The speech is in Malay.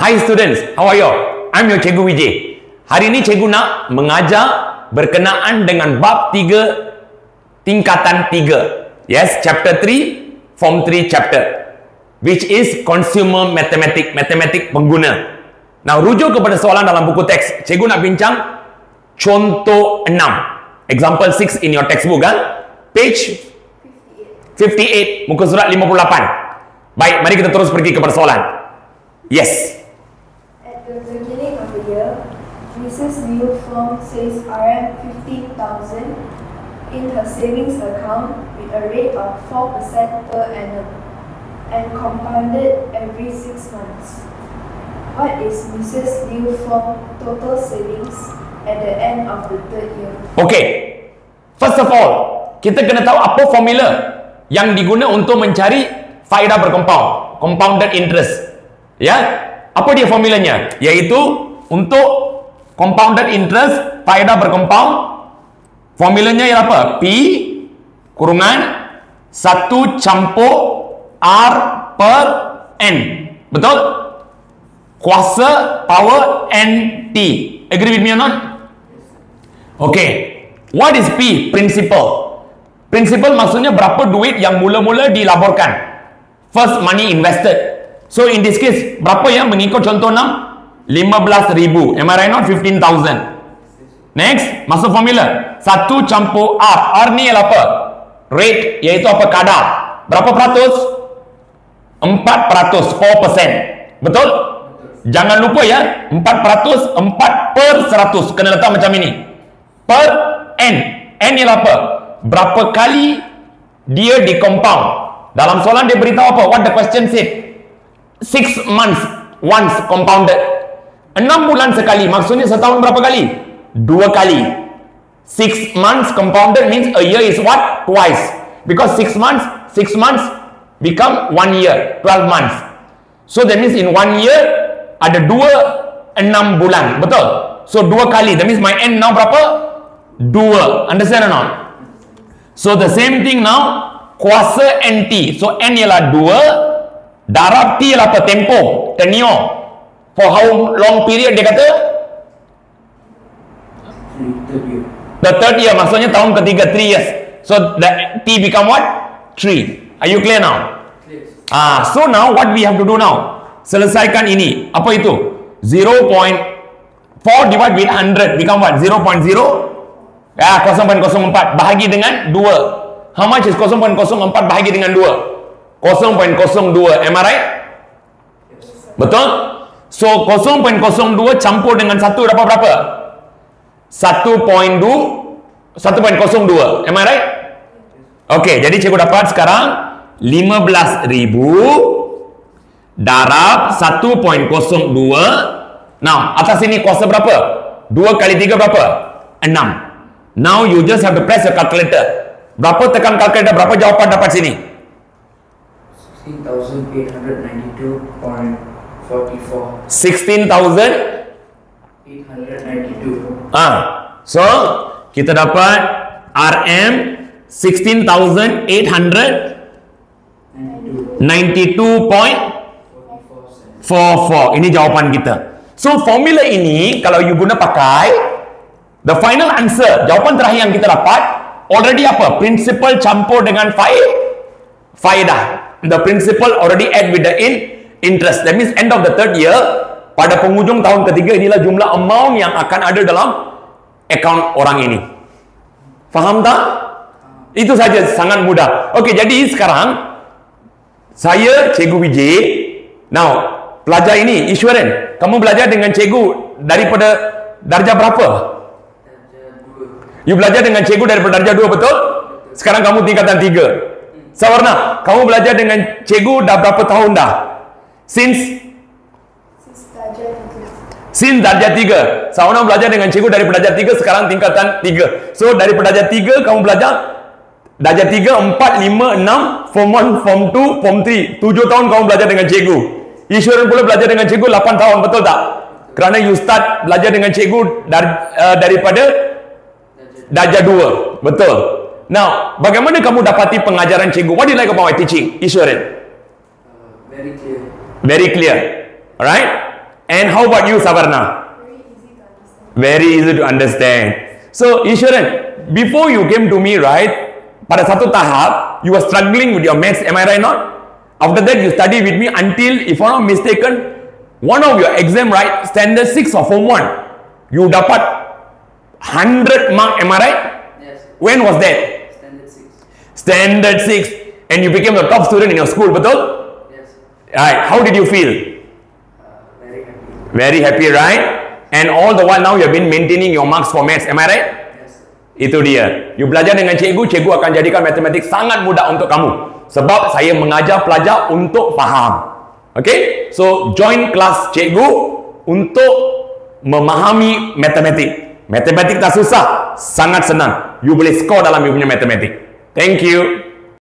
Hi students, how are you? I'm your Cikgu Vijay. Hari ini Cikgu nak mengajar berkenaan dengan bab 3 tingkatan 3. Yes, chapter 3, form 3 chapter, which is consumer mathematics, matematik pengguna. Now, rujuk kepada soalan dalam buku teks. Cikgu nak bincang contoh 6. Example 6 in your textbook, kan? Page 58, muka surat 58. Baik, mari kita terus pergi kepada soalan. Yes. At the beginning of the year, Mrs. Liu Feng saves RM15,000 in her savings account with a rate of 4% per annum and compounded every 6 months. What is Mrs. Liu Feng's total savings at the end of the 3rd year? Okay. First of all, kita kena tahu apa formula yang diguna untuk mencari faedah berkompaun, compounded interest. Ya, apa dia formulanya? Yaitu untuk compounded interest, faedah berkompaun, formulanya ialah apa? P kurungan 1 campur R per N. Betul? Kuasa power NT. Agree with me or not? Okay. What is P? Principal. Principal maksudnya berapa duit yang mula-mula dilaporkan. First money invested. So in this case, berapa yang mengikut contoh 6? 15,000. Am I right not? 15,000. Next, masuk formula. 1 campur R. R ni ialah apa? Rate, iaitu apa? Kadar. Berapa peratus? 4%. 4%. Betul? Jangan lupa ya, 4%, 4 per 100. Kena letak macam ini. Per N. N ialah apa? Berapa kali dia di-compound. Dalam soalan dia beritahu apa? What the question said? 6 months once compounded. 6 bulan sekali. Maksudnya setahun berapa kali? 2 kali. 6 months compounded means a year is what? Twice. Because 6 months become 1 year. 12 months. So that means in 1 year ada 6 bulan. Betul? So 2 kali. That means my N now berapa? 2. Understand or not? So the same thing now. Kuasa NT. So N ialah 2. Darab T ialah apa? Tempoh. Tenure. For how long period dia kata? The 3rd year. Maksudnya tahun ketiga. 3 years. So the T become what? 3. Are you clear now? So now what we have to do now? Selesaikan ini. Apa itu? 0.4 divided with 100 become what? 0.0? 0.04 bahagi dengan 2. How much is 0.04 bahagi dengan 2? 0.02. Am I right? Betul? So 0.02 campur dengan 1 dapat berapa? 1.02. Am I right? Okay, jadi cikgu dapat sekarang 15,000 darab 1.02. Now, atas sini kuasa berapa? 2 kali 3 berapa? 6. Now, you just have to press your calculator. Berapa tekan calculator? Berapa jawapan dapat sini? 16,892.44. 16,892. So kita dapat RM 16,892.44. Ini jawapan kita. So formula ini kalau you guna pakai, the final answer, jawapan terakhir yang kita dapat already apa? Principal campur dengan faedah. The principal already add with the interest. That means end of the 3rd year, pada penghujung tahun ketiga, inilah jumlah amount yang akan ada dalam account orang ini. Faham tak? Itu saja, sangat mudah. Okey, jadi sekarang saya Cikgu Vijay. Now, pelajar ini Ishwaran, kamu belajar dengan cikgu daripada darjah berapa? You belajar dengan cikgu daripada darjah 2, betul? Sekarang kamu tingkatan 3. Sawarna, kamu belajar dengan cikgu dah berapa tahun dah? Since darjah 3. Sawarna belajar dengan cikgu daripada darjah 3, sekarang tingkatan 3. So daripada darjah 3 kamu belajar darjah 3, 4, 5, 6, form 1, form 2, form 3. 7 tahun kamu belajar dengan cikgu. Ishwaran pula belajar dengan cikgu 8 tahun, betul tak? Kerana you start belajar dengan cikgu daripada darjah 2. Betul. Now, bagaimana kamu dapati pengajaran cikgu? What do you like about my teaching, Ishwaran? Very clear. Very clear. Alright? And how about you, Savarna? Very easy to understand. So, Ishwaran, before you came to me, right, pada satu tahap, you were struggling with your maths, am I right not? After that, you study with me until, if I'm not mistaken, one of your exam, right, standard 6 or form 1, you dapat 100 mark, am I right? Yes. When was that? Standard 6. Standard 6. And you became the top student in your school, betul? Yes. Right. How did you feel? Very happy. Very happy, right? And all the while now you have been maintaining your marks for maths, am I right? Yes. Itu dia. You belajar dengan cikgu, cikgu akan jadikan matematik sangat mudah untuk kamu. Sebab saya mengajar pelajar untuk faham. Okay? So, join kelas cikgu untuk memahami matematik. Matematik tak susah, sangat senang. You boleh score dalam you punya matematik. Thank you.